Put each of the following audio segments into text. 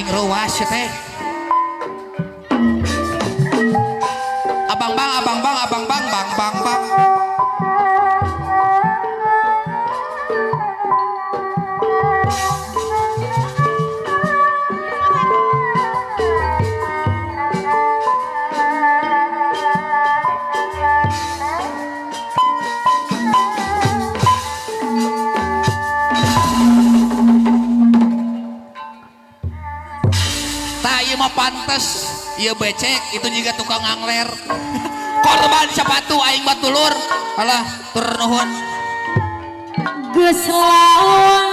aing ruas teh. Abang bang, bang. Tak iya mah pantes, iya becek, itu juga tukang angler. Korban sepatu aing batulur, alah tur nuhun. Geus lawan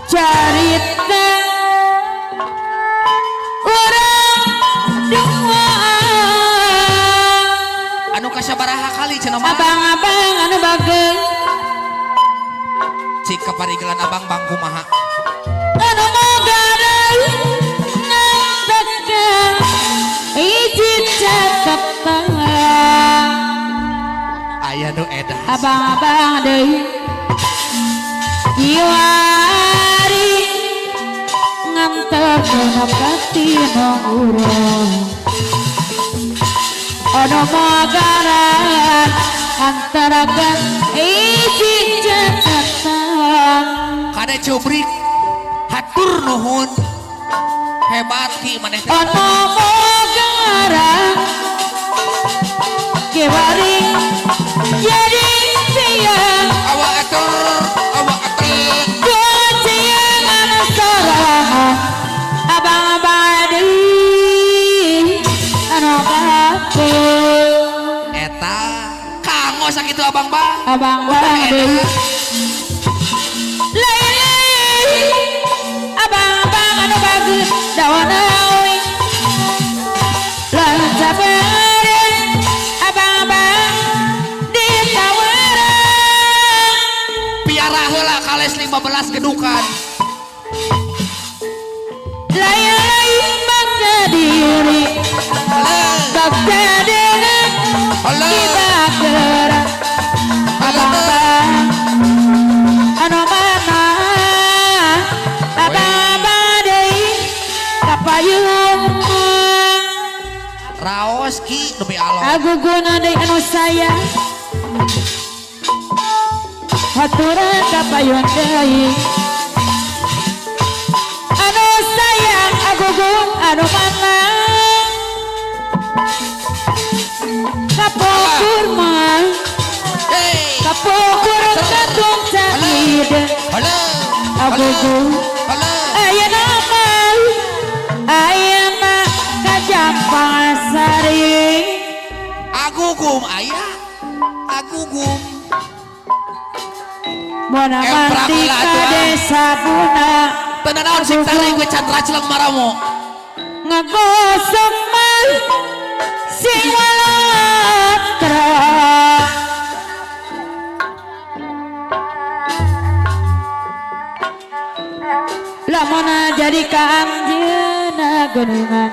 carita urang dua Anu kasabaraha kali cenah mah. abang-abang anu bageus Cik kaparigelan abang bang kumaha. anu mogadeui ngantekeun hiji cakep Aya nu edah. abang-abang deui kiwari nganterkeun ka tino urang anu mogaran antarakeun hiji catatan Kade cubrik hatur nuhun. Hebat ki maneh teh. anu mogaran kiwari jadi siang Awak atur. Kucian sarahan abang-abang deui anu bageus Eta kanggo sakitu abang bang. abang-abang deui lain abang-abang anu bageus dawana euy lain sabeureun abang-abang di tawaran Piara heula kales 15 gedukan. lain bangga diri bangga dengan kita gerak abang-abang anu mana abang-abang deui kapayung Raos ki demi Allah. aguguna deui anu sayang haturan kapayun deui anu sayang agugung anu mana kapokur mah Hey. kapokur katung cahid Halo. agugung Halo. ayeuna mah ayeuna kajampang sari Agugum aya. Agugum. Mona Emprak mandi lah, ka tuan. desa buna Tenanaon sing tari gue candra celeng maramu. ngagosok mah sing walatra lamona jadi ka anjeunna geuningan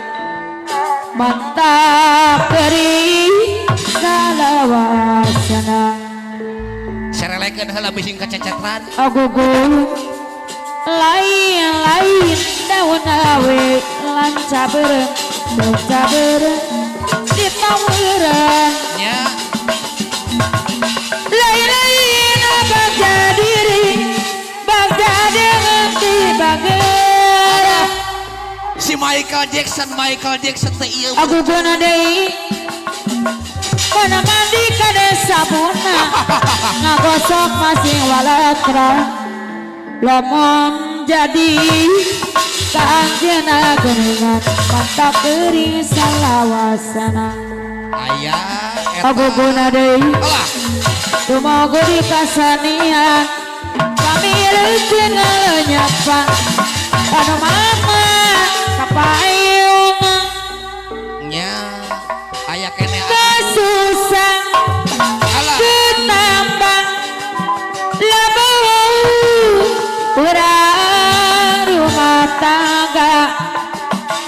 mantap beri salawasana Serelekeun heula bising kececetran. agugung lain-lain daun awe lanca beureum di taweureun Nya. lain-lain bagja diri bagja dengan di bageura Si Michael Jackson teh ieu. aguguna deui mana mandi ka desa buna ngagosok masing walatra lamun jadi ka anjeunna geuningan mantap beuring salawasana Aya eta. aguguna deui Alah. tumogo di kasanian pamilikeun ngalenyapan anu mama kapayung Nya. Aya kene. kasusah Alah. kenambang labuh urang rumah tangga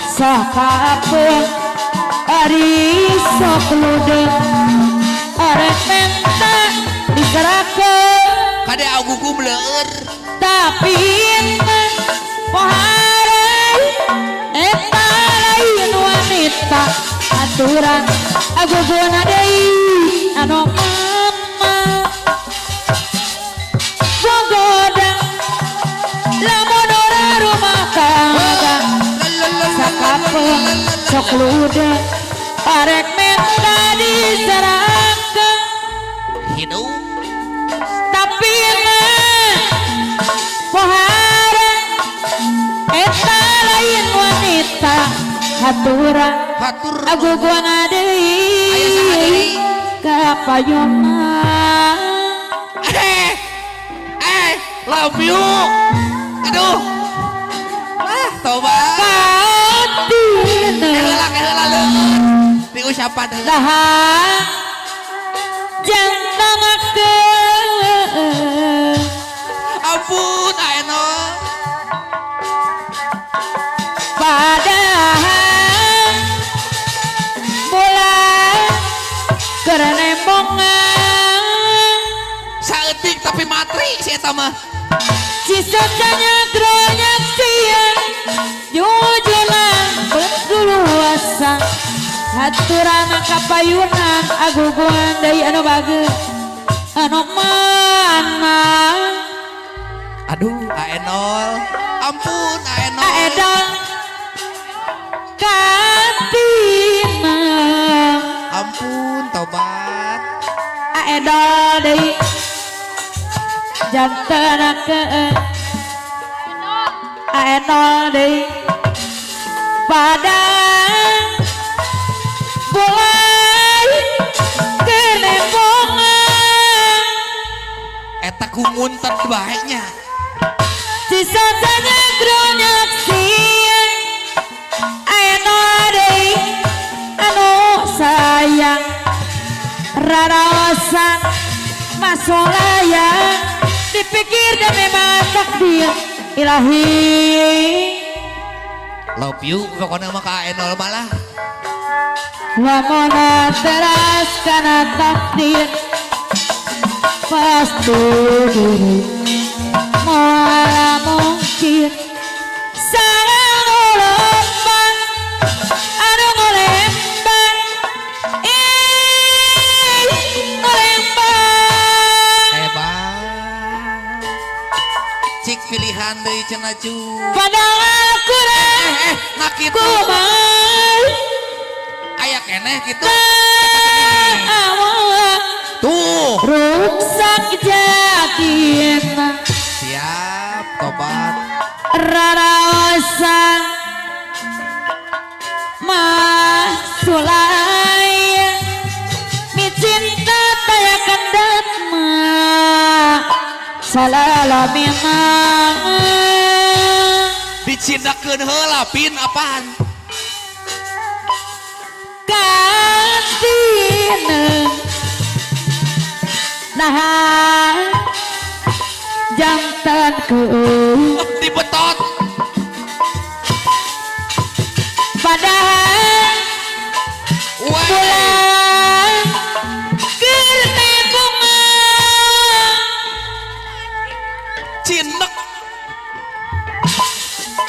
sakapung ari sok ludeng arek menta diserahkeun Kade agugum leueur. tapi haturan aguguna deui anu mama bogoda lamun ora rumah tangga sakapeung sok luda parek minta diserahkeun hidup tapi pohara eta lain wanita haturan hatur aguguna Aya saha deui deui? ka payuna love you aduh toba katina heula leungeun diusapan heula daha jantanakeun ampun aeno padahal bulan kerenembongan saeutik tapi matri si eta mah cisatanya geronyak sian jujulan berluasa haturan kapayunan aguguan dari anu bage anu mana aduh aenol ampun aenol aedon katina ampun tobat aedon deui jantanakeun aedon deui padang bulan kenembongan eta kumuntet baiknya sisanya geronyak siang aeno deui anu sayang raraosan masolayang dipikir dan memang takdir ilahi love you pokoknya mah ka aenol malah lamun teras kana takdir pasti diri moal mungkin sareng lomban anu ngolembang ngolembang hebat cik pilihan deui cenah cu padahal kurang nah kitu kumaha aya keneh kitu awak tuh rusak jatina siap tobat raraosan masulaya micinta taya kandat ma salalamina dicindakeun heula pin apaan katina nah jantan ke dibetot padahal wah bulan kenembongan cinek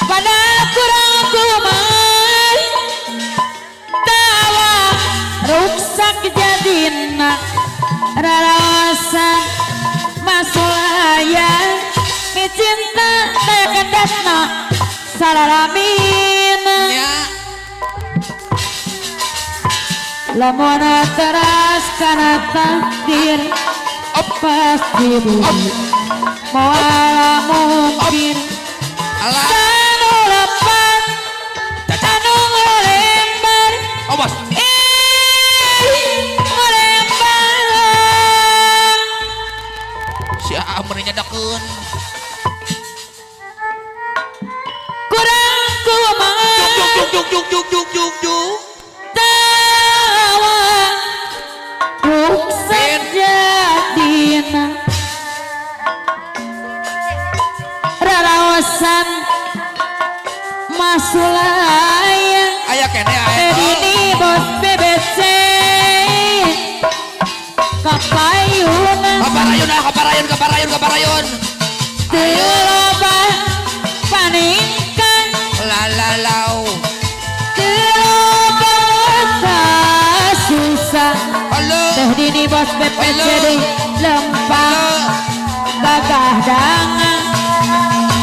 padahal kurang kumaha tawa rusak jadina rarasan masulaya micinta tekan dasna salaramina nya lamun teras kana takdir pasti bumi moal mungkin alah anu lepas anu ngolembar oh bos ngolembar si amun nyadakeun kurang kumaha juk tawa rusak jadina raraosan masulaya aya keneh aenol ini bos BBC kapayunan kaparayun Tiloba paningkan lalalau Tiloba dini bos BPC di lempang gagah dangan.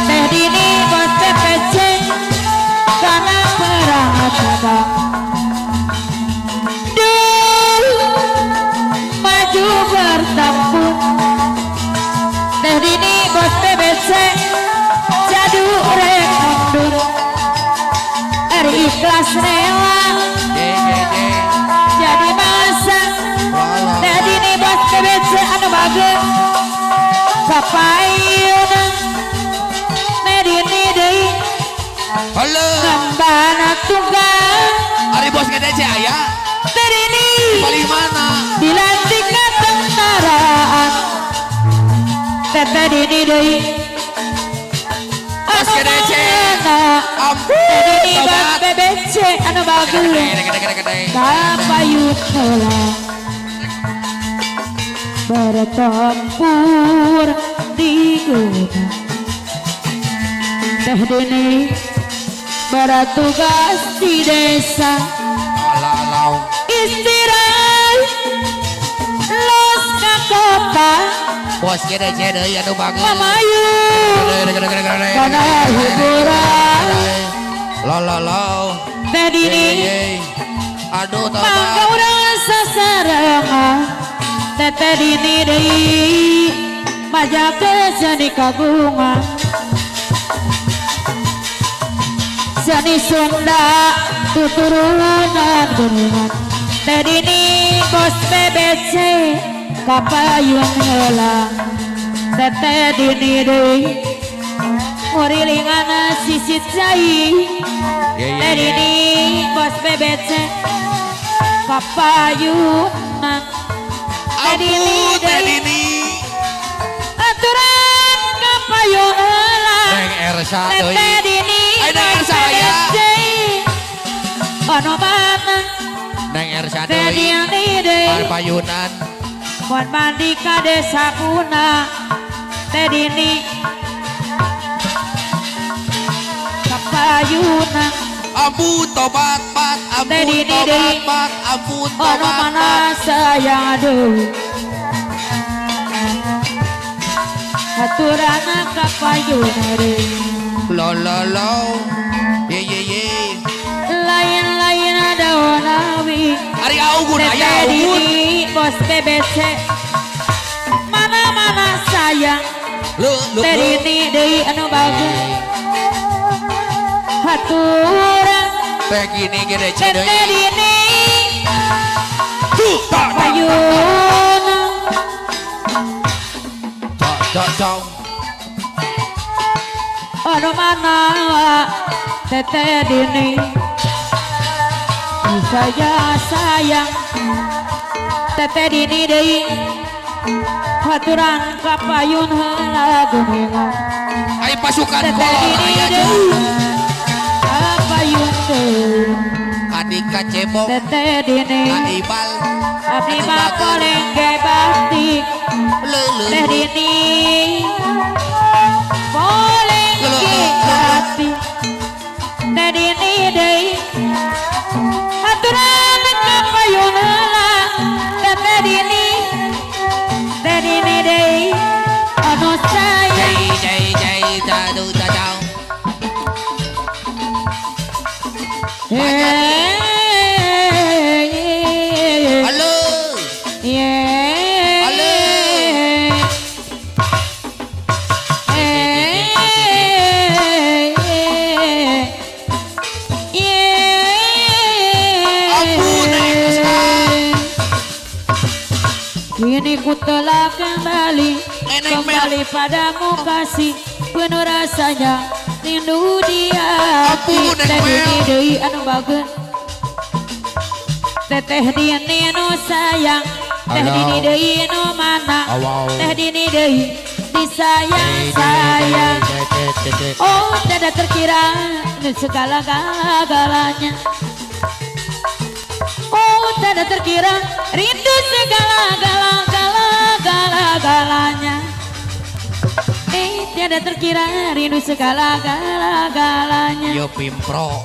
Teh dini bos BPC karena perang cabang. Maju bertempur. Teh dini bos BBC jadu rek mundur. Ari ikhlas rela jadi masa. Teh dini bos BBC anu bagus kapayun. Teh dini deui halo ngembana tunggal. Ari bos GDC aya Teh dini paling mana dilantik ke tentaraan. Teh dini deui bos GDC Teh dini bos BBC anu bagus gede kapayun heula bertempur di gunung. Teh dini bertugas di desa alau istirahat los ke kota bos GDC deui anu bagus mamayu karena hiburan. lo Teh dini aduh mangga tobat urang sasarengan. Teh dini deui majake seni kagungan. Seni Sunda tuturunan gunungan. Teh dini bos BBC kapayun heula. Teh dini deui murilingan sisit cai. Teh dini bos BBC kapayunan. ampun teh dini Aturan kapayun heula. Neng Ersa deui Teh dini Neng Ersa aya anu mana Neng Ersa teh deui dini deui payunan mun mandi ka desa kuna. Teh dini kapayunan ampun tobat bat Teh ampun dini tobat deui bat ampun anu tobat mana bat sayang deui. Aturan kapayunan deui lo ye lain-lain daun awi. ari augun aya Teh augun dini bos BBC mana-mana sayang. Teh dini deui anu bagus haturan. teh gini GDC Teh deui dini tuh payun cok anu mana Teh dini saya sayang. Teh dini deui haturan kapayun heula gunungan. ai pasukan Teh kolor dini aya deui kapayun deui. adika cebok Teh dini aibal abdi mah kolengge batik. Teh dini kolengge batik. Teh dini deui aturan kapayun heula. Teh dini deui anu sayang. jai tadu tadau halo Kini ku telah kembali Eneng padamu kasih penuh rasanya rindu dia. Ampun, Neng Teh Mel. dini deui anu bagus. Teh dini anu sayang. Teh Halo. dini deui anu mana. Awau. Teh dini deui disayang sayang. Oh tidak terkira segala-galanya. Oh tidak terkira rindu segala-galanya. Tiada terkira rindu segala-galanya. yo pimpro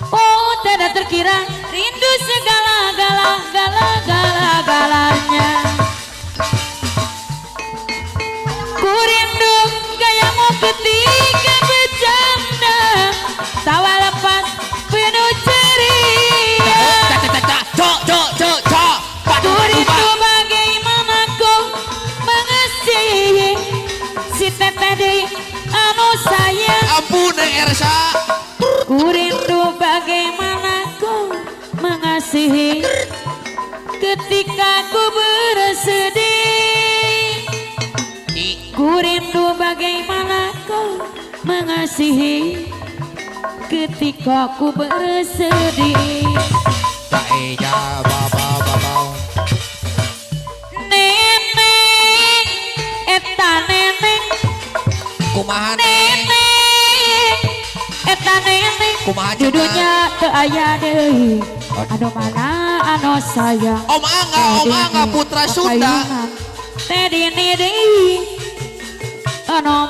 Oh tiada terkira rindu segala-galanya. Ersa. Ku rindu bagaimana kau mengasihi ketika ku bersedih. Ku rindu bagaimana kau mengasihi ketika ku bersedih. Taeja baba. Neneng, eta neneng, Kumaha neng? neneng, eta neneng. Kumaha cenah? Dudunya teu aya deui. Anu mana anu sayang. Om Angga putra Sunda. Teh dini deui. Anu